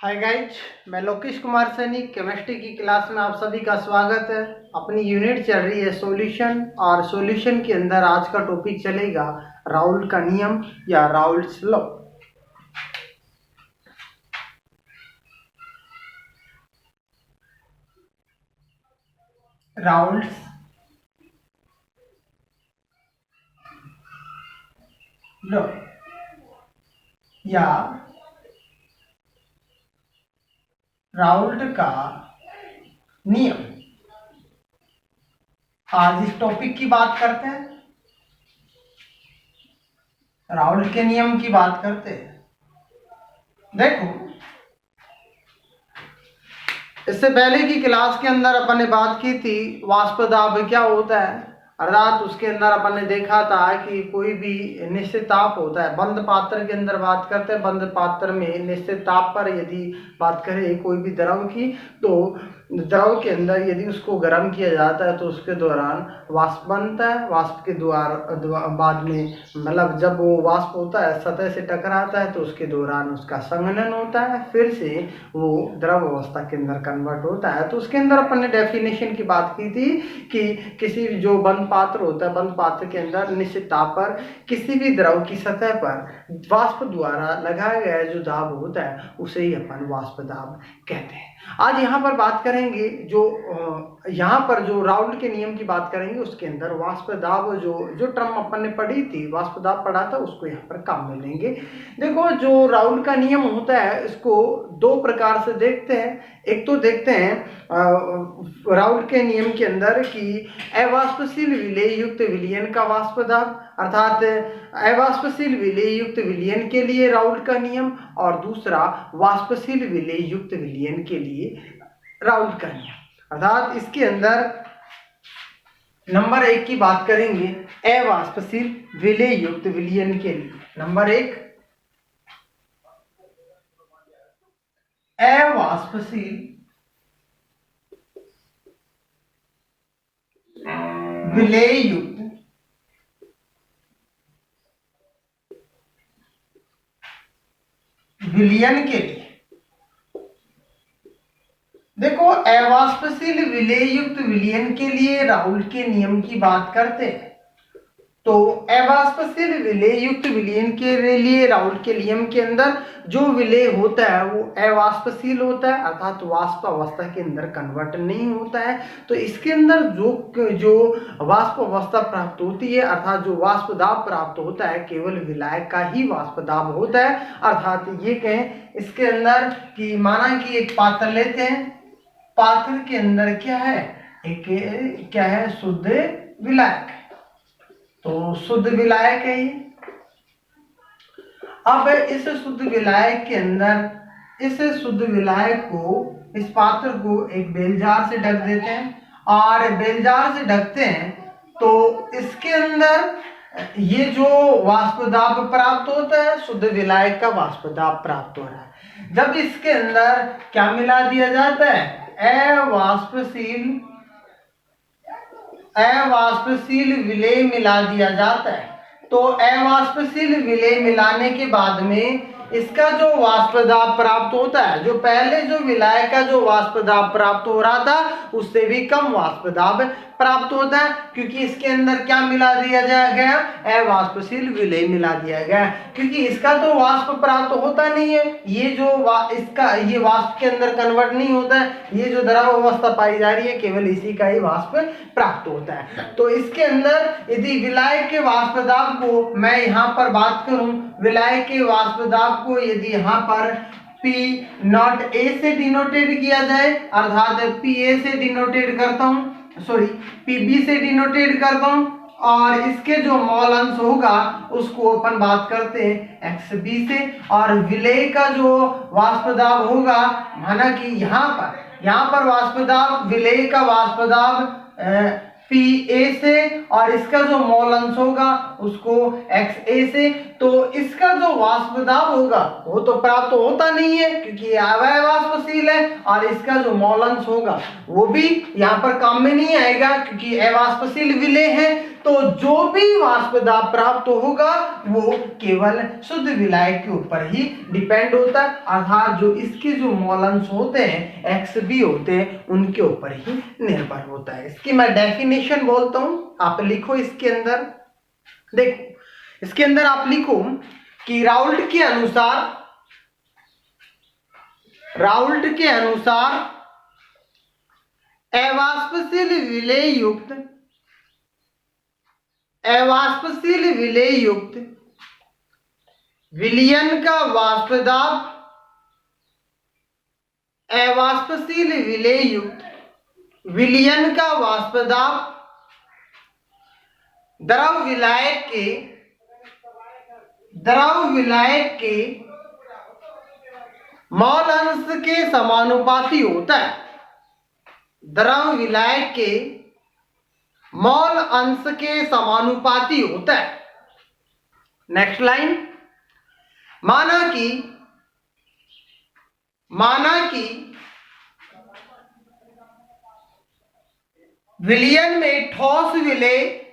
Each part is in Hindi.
हाय गाइज, मैं लोकेश कुमार सैनी। केमिस्ट्री की क्लास में आप सभी का स्वागत है। अपनी यूनिट चल रही है सॉल्यूशन, और सॉल्यूशन के अंदर आज का टॉपिक चलेगा राउल्ट का नियम या राउल्ट्स लॉ। राउल्ट्स लॉ या राउल्ट का नियम। आज इस टॉपिक की बात करते हैं, राउल्ट के नियम की बात करते हैं। देखो, इससे पहले की क्लास के अंदर अपन ने बात की थी वाष्प दाब क्या होता है, अर्थात उसके अंदर अपन ने देखा था कि कोई भी निश्चित ताप होता है। बंद पात्र के अंदर बात करते हैं, बंद पात्र में निश्चित ताप पर यदि बात करें कोई भी द्रव की, तो द्रव के अंदर यदि उसको गर्म किया जाता है तो उसके दौरान वाष्प बनता है। वाष्प के बाद में मतलब जब वो वाष्प होता है सतह से टकराता है तो उसके दौरान उसका संघनन होता है, फिर से वो द्रव अवस्था के अंदर कन्वर्ट होता है। तो उसके अंदर अपन ने डेफिनेशन की बात की थी कि किसी भी जो बंद पात्र होता है, बंद पात्र के अंदर निश्चित ताप पर किसी भी द्रव की सतह पर वाष्प द्वारा लगाया गया जो दाब होता है उसे ही अपन वाष्प दाब कहते हैं। आज यहाँ पर बात करेंगे जो यहाँ पर जो राउल्ट के नियम की बात करेंगे, उसके अंदर वाष्प दाब जो टर्म अपन ने पढ़ी थी, वाष्प दाब पढ़ा था, उसको यहाँ पर काम में लेंगे। देखो, जो राउल्ट का नियम होता है इसको दो प्रकार से देखते हैं। एक तो देखते हैं राउल्ट के नियम के अंदर कि अवाष्पशील विलेय युक्त विलयन का वाष्प दाब, अर्थात अवाष्पशील विलेय युक्त विलयन के लिए राउल्ट का नियम, और दूसरा वाष्पशील विलेय युक्त विलयन के लिए राउल्ट का नियम। अर्थात इसके अंदर नंबर 1 की बात करेंगे अवाष्पशील विलेय युक्त विलयन के लिए। नंबर 1, अवाष्पशील विलेय युक्त विलयन के लिए। देखो, अवाष्पशील विलेय युक्त विलयन के लिए राउल्ट के नियम की बात करते हैं तो अवाष्पशील विलेय युक्त विलयन के लिए राउल्ट के नियम के अंदर जो विलेय होता है वो अवाष्पशील होता है, अर्थात वाष्प अवस्था के अंदर कन्वर्ट नहीं होता है। तो इसके अंदर जो वाष्प अवस्था प्राप्त होती है, अर्थात जो वाष्प दाब प्राप्त होता है, केवल विलायक का ही वाष्प दाब होता है। अर्थात ये कहें इसके अंदर कि माना कि एक पात्र लेते हैं, पात्र के अंदर क्या है, एक क्या है, शुद्ध विलायक। तो शुद्ध विलायक है ये। अब इस शुद्ध विलायक के अंदर इस शुद्ध विलायक को, इस पात्र को एक बेलजार से ढक देते हैं, और बेलजार से ढकते हैं तो इसके अंदर ये जो वाष्प दाब प्राप्त होता है, शुद्ध विलायक का वाष्प दाब प्राप्त हो रहा है। जब इसके अंदर क्या मिला दिया जाता है, अवाष्पशील विलेय मिला दिया जाता है, तो अवाष्पशील विलेय मिलाने के बाद में इसका जो वाष्प दाब प्राप्त होता है, जो पहले जो विलायक का जो वाष्प दाब प्राप्त हो रहा था उससे भी कम वाष्प दाब प्राप्त होता है, क्योंकि इसके अंदर क्या मिला दिया गया, अवाष्पशील विलेय मिला दिया गया। क्योंकि इसका तो वाष्प प्राप्त होता नहीं है, ये जो इसका ये वाष्प के अंदर कन्वर्ट नहीं होता है, ये जो द्रव अवस्था पाई जा रही है केवल इसी का ही वाष्प प्राप्त होता है। तो इसके अंदर यदि विलायक के वाष्प दाब को मैं यहाँ पर बात करूं, विलायक के वाष्प दाब को यदि यहाँ पर P0 A से डिनोटेट किया जाए, अर्थात PA से डिनोटेट करता हूँ, सॉरी PB से डिनोटेट करता हूँ, और इसके जो मॉल अंश होगा उसको अपन बात करते हैं XB से, और विलेय का जो वाष्प दाब होगा, माना कि यहाँ पर वाष्प दाब, विलेय का वाष्प दाब PA से, और इसका जो मॉल अंश होगा उसको XA से। तो इसका जो वाष्प दाब होगा वो तो प्राप्त होता नहीं है क्योंकि अवाष्पशील है, और इसका जो मॉल अंश होगा वो भी यहाँ पर काम में नहीं आएगा क्योंकि अवाष्पशील विलेय है। तो जो भी वाष्प दाब प्राप्त होगा वो केवल शुद्ध विलायक के ऊपर ही डिपेंड होता है, अर्थात जो इसके जो मॉलंस होते हैं XB होते हैं उनके ऊपर ही निर्भर होता है। इसकी मैं डेफिनेशन बोलता हूं, आप लिखो इसके अंदर। देखो इसके अंदर आप लिखो कि राउल्ट के अनुसार अवाष्पशील विलेय युक्त विलयन का वाष्प दाब अवाष्पशील विलेय युक्त विलयन का वाष्प दाब द्रव विलायक के मॉल अंश के समानुपाती होता है। द्रव विलायक के मॉल अंश के समानुपाती होता है। नेक्स्ट लाइन, माना कि विलयन में ठोस विलेय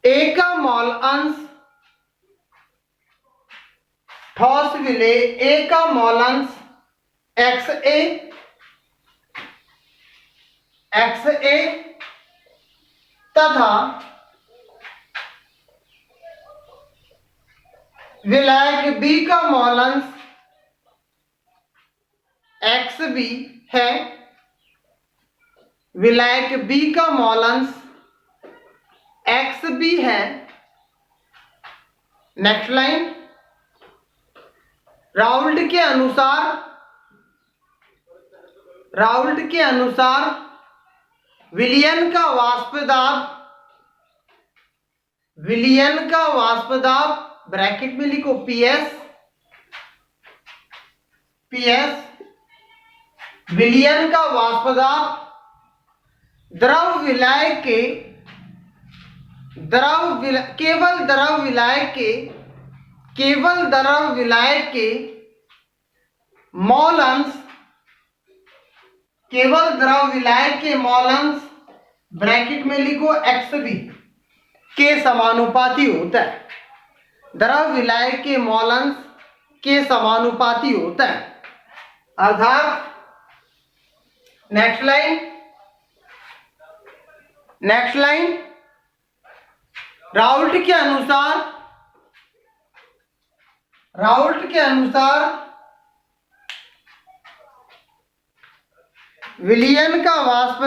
A का मॉल अंश XA तथा विलायक B का मॉल अंश XB है। विलायक B का मॉल अंश XB है। नेक्स्ट लाइन, राउल्ट के अनुसार विलयन का वाष्प दाब ब्रैकेट में लिखो PS विलयन का वाष्प दाब द्रव विलायक के मॉल अंश ब्रैकेट में लिखो XB के समानुपाती होता है। द्रव विलायक के मॉल अंश के समानुपाती होता है, अर्थात नेक्स्ट लाइन, राउल्ट के अनुसार विलयन का वाष्प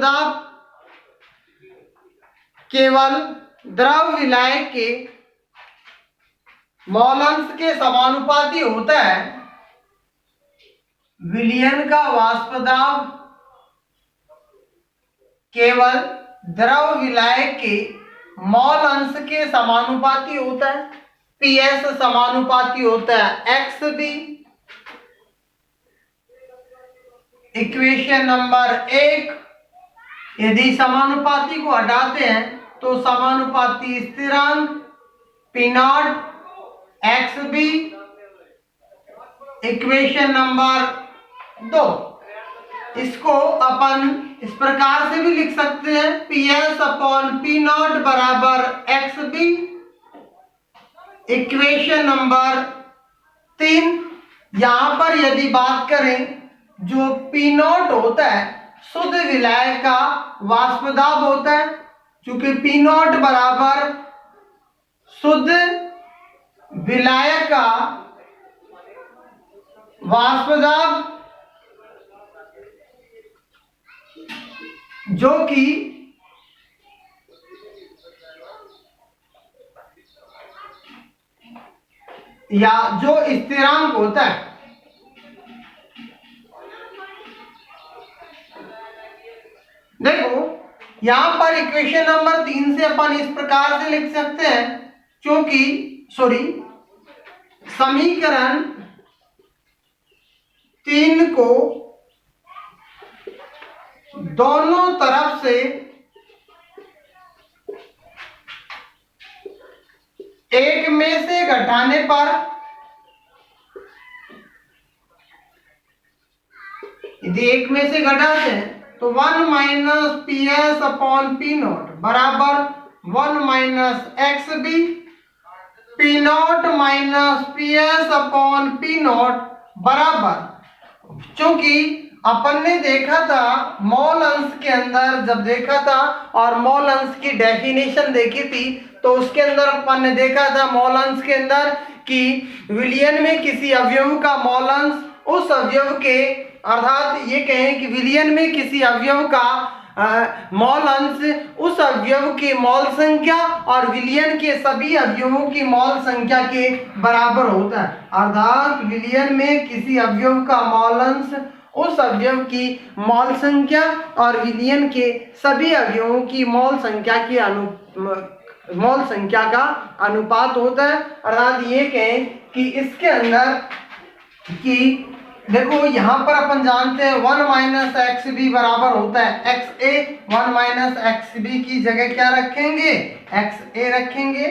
दाब केवल द्रव विलायक के मॉल अंश के समानुपाती होता है। विलयन का वाष्प दाब केवल द्रव विलायक के मॉल अंश के समानुपाती होता है। PS समानुपाती होता है XB। इक्वेशन नंबर 1, यदि समानुपाती को हटाते हैं तो समानुपाती स्थिरांक P0 XB। इक्वेशन नंबर 2, इसको अपन इस प्रकार से भी लिख सकते हैं, PS/P0 बराबर XB। इक्वेशन नंबर 3, यहां पर यदि बात करें जो P0 होता है शुद्ध विलायक का वाष्प दाब होता है, क्योंकि P0 बराबर शुद्ध विलायक का वाष्प दाब जो कि या जो स्थिरांक होता है। देखो यहां पर इक्वेशन नंबर 3 से अपन इस प्रकार से लिख सकते हैं, क्योंकि समीकरण 3 को दोनों तरफ से एक में से घटाने पर यदि एक में से घटाते हैं तो 1 minus P S upon P not बराबर 1 minus X B, P not minus P S upon P not बराबर, चूंकि अपन ने देखा था मॉल अंश के अंदर, जब देखा था और मॉल अंश की डेफिनेशन देखी थी तो उसके अंदर अपन ने देखा था मॉल अंश के अंदर कि विलयन में किसी अवयव का मॉल अंश उस अवयव के, अर्थात ये कहें कि विलयन में किसी अवयव का मॉल अंश उस अवयव की मॉल संख्या और विलयन के सभी अवयवों की मॉल संख्या के बराबर होता है। अर्थात विलयन में किसी अवयव का मॉल अंश उस अवयव की मॉल संख्या और विलयन के सभी अवयवों की मॉल संख्या के मॉल संख्या का अनुपात होता है। अर्थात ये कहें कि इसके अंदर कि देखो यहाँ पर अपन जानते हैं 1 माइनस एक्स बी बराबर होता है एक्स ए, 1 माइनस एक्स बी की जगह क्या रखेंगे, एक्स ए रखेंगे,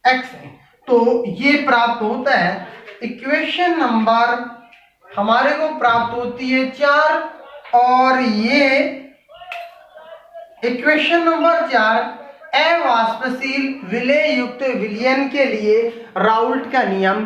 एक्स ए। तो ये प्राप्त होता है, इक्वेशन नंबर हमारे को प्राप्त होती है 4, और ये इक्वेशन नंबर 4 अवाष्पशील विलय युक्त विलयन के लिए राउल्ट का नियम